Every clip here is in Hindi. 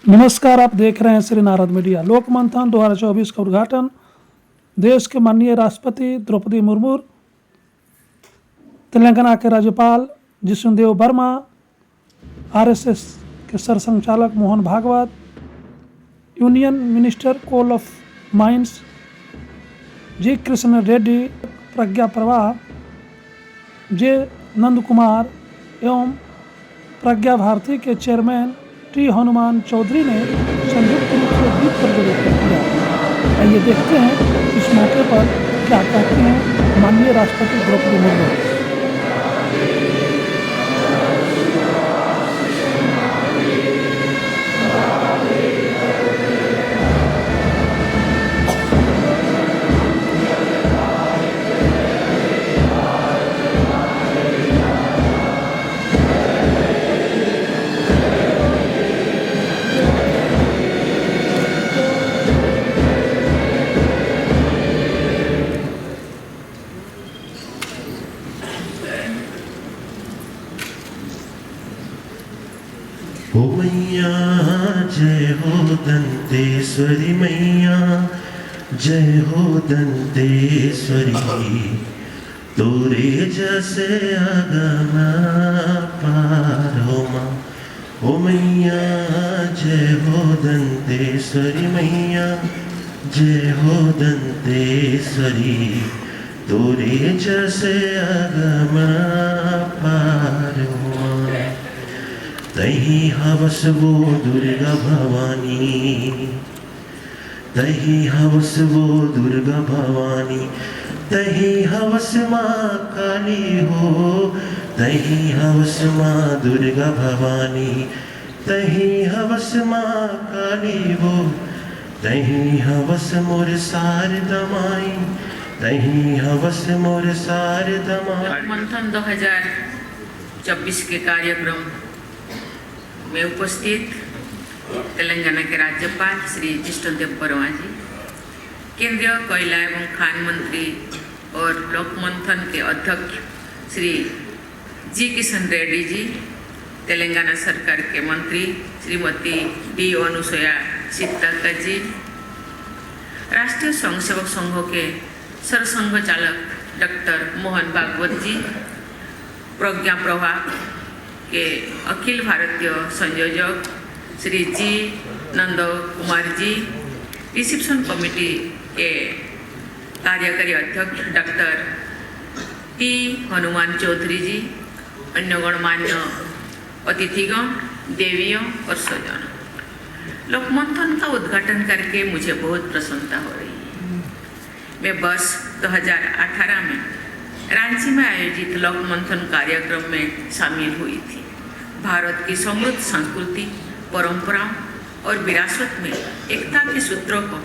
नमस्कार, आप देख रहे हैं श्री नारद मीडिया। लोक मंथन 2024 का उद्घाटन देश के माननीय राष्ट्रपति द्रौपदी मुर्मू, तेलंगाना के राज्यपाल जिष्णुदेव वर्मा, आरएसएस के सरसंघचालक Mohan Bhagwat, union minister coal of mines G Krishna Reddy, Pragya Pravah, J Nand Kumar एवं प्रज्ञा भारती के चेयरमैन टी हनुमान चौधरी ने संयुक्त रूप से दीप प्रज्वलित किया। आइए देखते हैं इस मौके पर क्या कहते हैं माननीय राष्ट्रपति द्रौपदी मुर्मू। ओ मैया जय हो दंतेश्वरी मैया, जय हो दंतेश्वरी, तोरे जैसे आगमा पार हो माँ। ओ मैया जय हो दंतेश्वरी मैया, जय हो दंतेश्वरी, तोरे जैसे आगमा पार हो माँ। तही हवस वो दुर्गा भवानी, तही हवस वो दुर्गा भवानी, तही हवस माँ काली हो, तही हवस माँ दुर्गा भवानी, तही हवस माँ काली हो, तही हवस मोर शारदा माई, तही हवस मोर शारदा माई। मंथन 2024 के कार्यक्रम में उपस्थित तेलंगाना के राज्यपाल श्री जिष्णुदेव वर्मा जी, केंद्रीय कोयला एवं खान मंत्री और लोक मंथन के अध्यक्ष श्री जी किशन रेड्डी जी, तेलंगाना सरकार के मंत्री श्रीमती डी अनुसुया सीता जी, राष्ट्रीय स्वयंसेवक संघों के सरसंघ चालक डॉक्टर मोहन भागवत जी, प्रज्ञा प्रवाह के अखिल भारतीय संयोजक श्री जी नंद कुमार जी, रिसेप्शन कमेटी के कार्यकारी अध्यक्ष डॉक्टर टी हनुमान चौधरी जी, अन्य गणमान्य अतिथिगण, देवियों और स्वजन, लोकमंथन का उद्घाटन करके मुझे बहुत प्रसन्नता हो रही है। मैं वर्ष 2018 में रांची में आयोजित लोक मंथन कार्यक्रम में शामिल हुई थी। भारत की समृद्ध संस्कृति, परंपराओं और विरासत में एकता के सूत्रों को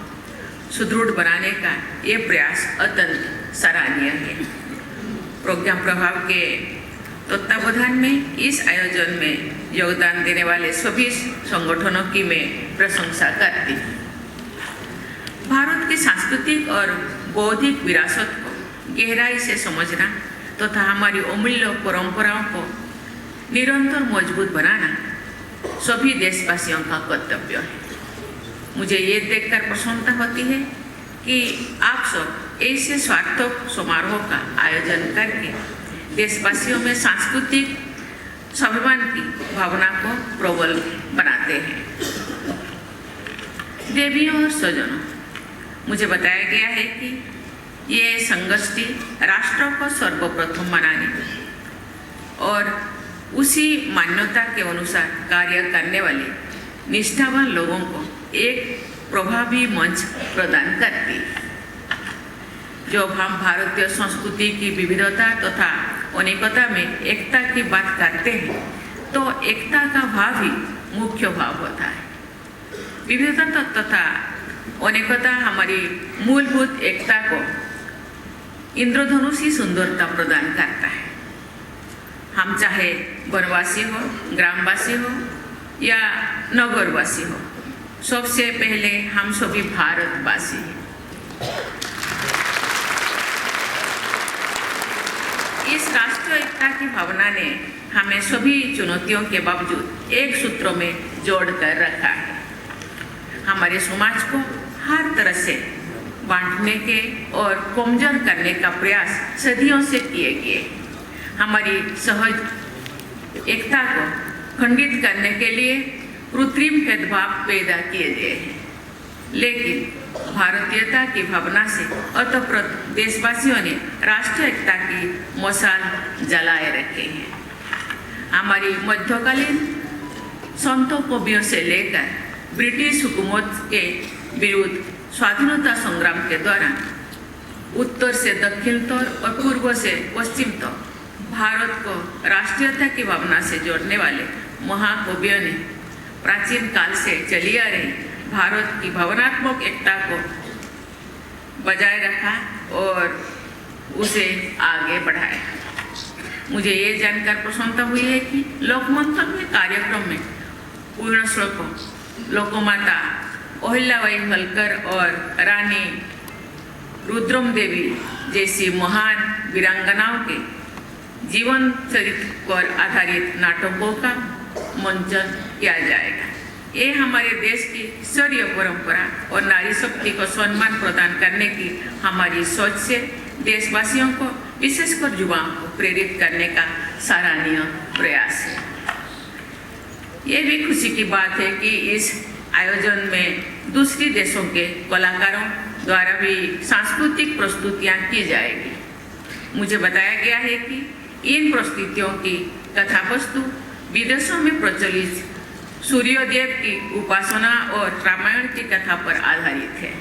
सुदृढ़ बनाने का ये प्रयास अत्यंत सराहनीय है। प्रज्ञा प्रभाव के तत्वावधान में इस आयोजन में योगदान देने वाले सभी संगठनों की मैं प्रशंसा करती हूँ। भारत की सांस्कृतिक और बौद्धिक विरासत को गहराई से समझना तथा हमारी अमूल्य परंपराओं को निरंतर मजबूत बनाना सभी देशवासियों का कर्तव्य है। मुझे ये देखकर प्रसन्नता होती है कि आप सब ऐसे सार्थक समारोह का आयोजन करके देशवासियों में सांस्कृतिक स्वाभिमान की भावना को प्रबल बनाते हैं। देवियों और स्वजनों, मुझे बताया गया है कि ये संगोष्ठी राष्ट्र को सर्वप्रथम मनाने और उसी मान्यता के अनुसार कार्य करने वाले निष्ठावान लोगों को एक प्रभावी मंच प्रदान करती है। जब हम भारतीय संस्कृति की विविधता तथा अनेकता में एकता की बात करते हैं तो एकता का भाव ही मुख्य भाव होता है। विविधता तथा अनेकता हमारी मूलभूत एकता को इंद्रधनुषी सुंदरता प्रदान करता है। हम चाहे वनवासी हो, ग्रामवासी हो या नगरवासी हो, सबसे पहले हम सभी भारतवासी हैं। इस राष्ट्रीय एकता की भावना ने हमें सभी चुनौतियों के बावजूद एक सूत्र में जोड़ कर रखा है। हमारे समाज को हर तरह से बांटने के और कमजोर करने का प्रयास सदियों से किए गए। हमारी सहज एकता को खंडित करने के लिए कृत्रिम भेदभाव पैदा किए गए हैं, लेकिन भारतीयता की भावना से अतःप्रत देशवासियों ने राष्ट्रीय एकता की मशाल जलाए रखे हैं। हमारी मध्यकालीन संतों कवियों से लेकर ब्रिटिश हुकूमत के विरुद्ध स्वाधीनता संग्राम के दौरान उत्तर से दक्षिण तक और पूर्व से पश्चिम तक भारत को राष्ट्रीयता की भावना से जोड़ने वाले महाकवियों ने प्राचीन काल से चली आ रही भारत की भावनात्मक एकता को बजाय रखा और उसे आगे बढ़ाया। मुझे ये जानकर प्रसन्नता हुई है कि लोकमंथन के कार्यक्रम में पूर्ण श्लोकों लोकमाता अहिल्याबाई होलकर और रानी रुद्रम देवी जैसी महान वीरांगनाओं के जीवन चरित्र पर आधारित नाटकों का मंचन किया जाएगा। ये हमारे देश की ईश्वरीय परंपरा और नारी शक्ति को सम्मान प्रदान करने की हमारी सोच से देशवासियों को, विशेषकर युवाओं को प्रेरित करने का सराहनीय प्रयास है। ये भी खुशी की बात है कि इस आयोजन में दूसरी देशों के कलाकारों द्वारा भी सांस्कृतिक प्रस्तुतियां की जाएगी। मुझे बताया गया है कि इन प्रस्तुतियों की कथा वस्तु विदेशों में प्रचलित सूर्यदेव की उपासना और रामायण की कथा पर आधारित है।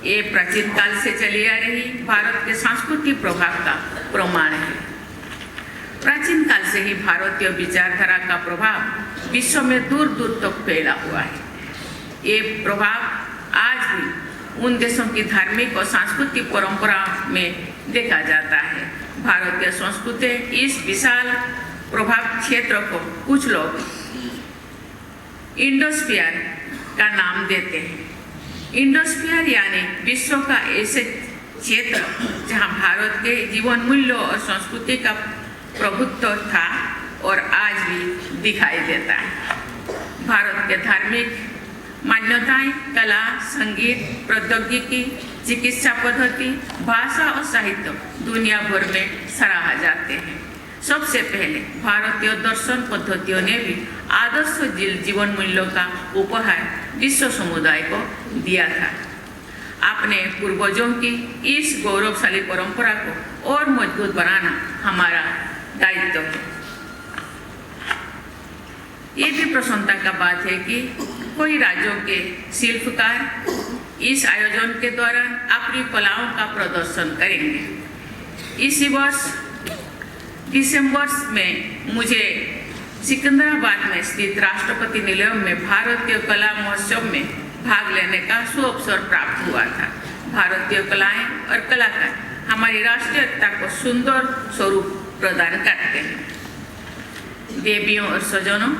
ये प्राचीन काल से चली आ रही भारत के सांस्कृतिक प्रभाव का प्रमाण है। प्राचीन काल से ही भारतीय विचारधारा का प्रभाव विश्व में दूर दूर तक फैला हुआ है। ये प्रभाव आज भी उन देशों की धार्मिक और सांस्कृतिक परंपरा में देखा जाता है। भारतीय संस्कृति इस विशाल प्रभाव क्षेत्र को कुछ लोग इंडोस्फीयर का नाम देते हैं। इंडोस्फीयर यानी विश्व का ऐसे क्षेत्र जहां भारत के जीवन मूल्यों और संस्कृति का प्रभुत्व था और आज भी दिखाई देता है। भारत के धार्मिक मान्यताएं, कला, संगीत, प्रौद्योगिकी, चिकित्सा पद्धति, भाषा और साहित्य दुनिया भर में सराहा जाते हैं। सबसे पहले भारतीय दर्शन पद्धतियों ने भी आदर्श जीवन मूल्यों का उपहार विश्व समुदाय को दिया था। अपने पूर्वजों की इस गौरवशाली परंपरा को और मजबूत बनाना हमारा दायित्व है। ये भी प्रसन्नता का बात है कि कई राज्यों के शिल्पकार इस आयोजन के दौरान अपनी कलाओं का प्रदर्शन करेंगे। इसी वर्ष दिसंबर में मुझे सिकंदराबाद में स्थित राष्ट्रपति निलय में भारतीय कला महोत्सव में भाग लेने का सुअवसर प्राप्त हुआ था। भारतीय कलाएं और कलाकार हमारी राष्ट्रीयता को सुंदर स्वरूप प्रदान करते हैं। देवियों और सजनों,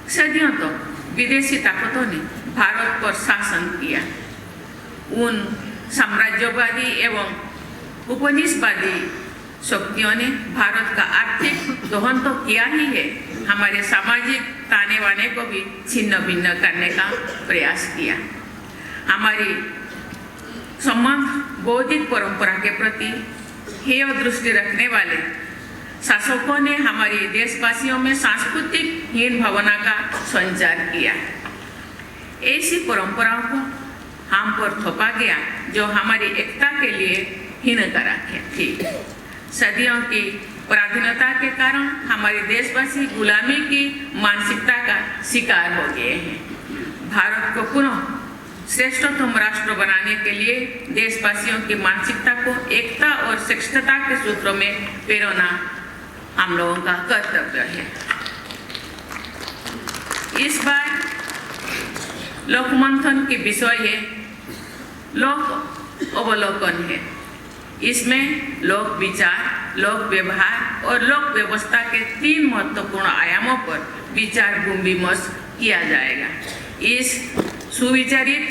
सदियों तक विदेशी ताकतों ने भारत पर शासन किया। उन साम्राज्यवादी एवं उपनिवेशवादी शक्तियों ने भारत का आर्थिक दोहन तो किया ही है, हमारे सामाजिक ताने बाने को भी छिन्न भिन्न करने का प्रयास किया। हमारी संबंध बौद्धिक परंपरा के प्रति हेय दृष्टि रखने वाले शासकों ने हमारी देशवासियों में सांस्कृतिक हीन भावना का संचार किया। ऐसी परंपराओं को हम पर थोपा गया जो हमारी एकता के लिए हीनकारक थी। सदियों की पराधीनता के कारण हमारे देशवासी गुलामी की मानसिकता का शिकार हो गए हैं। भारत को पुनः श्रेष्ठतम राष्ट्र बनाने के लिए देशवासियों की मानसिकता को एकता और श्रेष्ठता के सूत्रों में पिरोना हम लोगों का कर्तव्य है। इस बार लोकमंथन की विषय है लोक अवलोकन है। इसमें लोक विचार, लोक व्यवहार और लोक व्यवस्था के 3 महत्वपूर्ण आयामों पर विचार विमर्श किया जाएगा। इस सुविचारित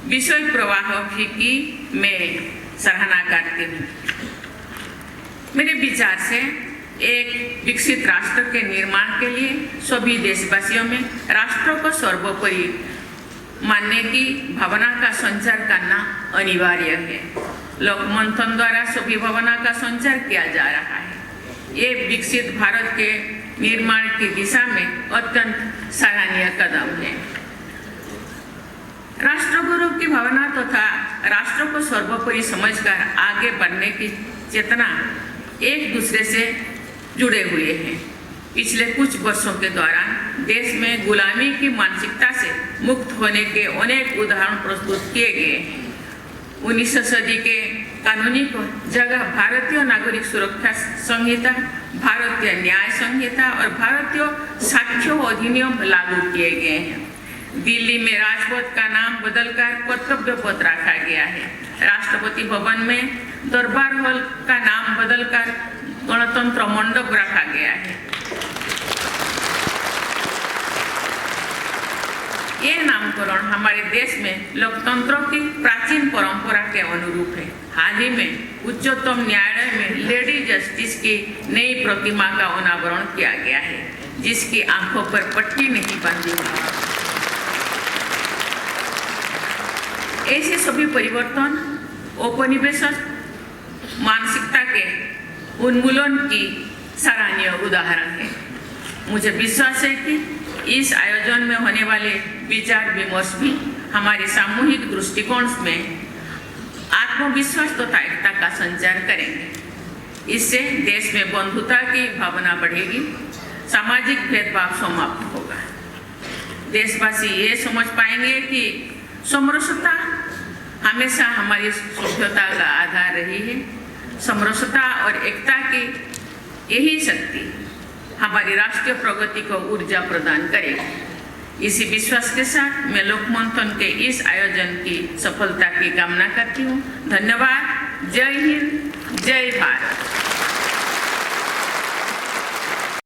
विषय प्रवाह की मैं सराहना करती हूँ। मेरे विचार से एक विकसित राष्ट्र के निर्माण के लिए सभी देशवासियों में राष्ट्र को सर्वोपरि मानने की भावना का संचार करना अनिवार्य है। लोकमंथन द्वारा सभी भावना का संचार किया जा रहा है। ये विकसित भारत के निर्माण की दिशा में अत्यंत सराहनीय कदम है। राष्ट्र गौरव की भावना तथा राष्ट्र को सर्वोपरि समझकर आगे बढ़ने की चेतना एक दूसरे से जुड़े हुए हैं। पिछले कुछ वर्षों के दौरान देश में गुलामी की मानसिकता से मुक्त होने के अनेक उदाहरण प्रस्तुत किए गए हैं। 19वीं सदी के कानूनी को जगह भारतीय नागरिक सुरक्षा संहिता, भारतीय न्याय संहिता और भारतीय साक्ष्य अधिनियम लागू किए गए हैं। दिल्ली में राजपथ का नाम बदलकर कर्तव्य पथ रखा गया है। राष्ट्रपति भवन में दरबार हॉल का नाम बदलकर गणतंत्र मंडप रखा गया है। ये नामकरण हमारे देश में लोकतंत्र की प्राचीन परंपरा के अनुरूप है। हाल ही में उच्चतम न्यायालय में लेडी जस्टिस की नई प्रतिमा का अनावरण किया गया है, जिसकी आंखों पर पट्टी नहीं बांधी हुई। ऐसे सभी परिवर्तन औपनिवेशिक मानसिकता के उन्मूलन की सराहनीय उदाहरण है। मुझे विश्वास है कि इस आयोजन में होने वाले विचार विमर्श भी हमारे सामूहिक दृष्टिकोण में आत्मविश्वास तथा एकता का संचार करेंगे। इससे देश में बंधुता की भावना बढ़ेगी, सामाजिक भेदभाव समाप्त होगा। देशवासी ये समझ पाएंगे कि समरसता हमेशा हमारी सभ्यता का आधार रही है। समरसता और एकता की यही शक्ति हमारी राष्ट्रीय प्रगति को ऊर्जा प्रदान करेगी। इसी विश्वास के साथ मैं लोकमंथन के इस आयोजन की सफलता की कामना करती हूँ। धन्यवाद। जय हिंद, जय भारत।